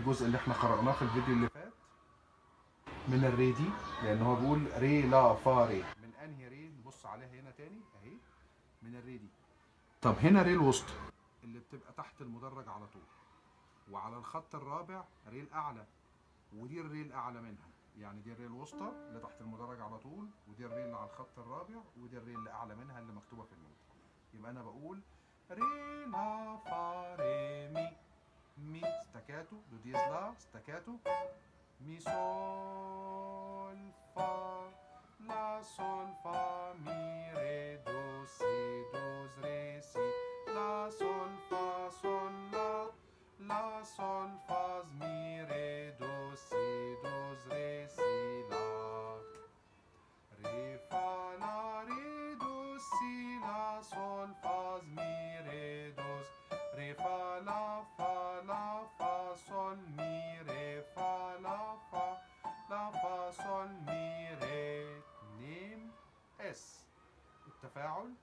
الجزء اللي احنا قرأناه في الفيديو اللي فات من الري دي، لان هو بيقول ري لا فا ري. من انهي ري؟ نبص عليها هنا تاني اهي، من الري دي. طب هنا ري الوسطى اللي بتبقى تحت المدرج على طول، وعلى الخط الرابع ري الاعلى، ودي الري الاعلى منها. يعني دي الري الوسطى اللي تحت المدرج على طول، ودي الري اللي على الخط الرابع، ودي الري اللي اعلى منها اللي مكتوبه في النوت. يبقى انا بقول ري لا فا ري مي. مي ستاكاتو، دو ديز لا ستاكاتو، مي سول فا لا سول فا مي ري دو سي دوز ري سي لا سول فا سول لا لا سول فاز مي ري دو سي دوز ري سي لا ري فا لا ري دو سي لا سول فاز مي ري دوز ري فا لا فا سول مي ري فا لا فا سول مي ري. نيم اس التفاعل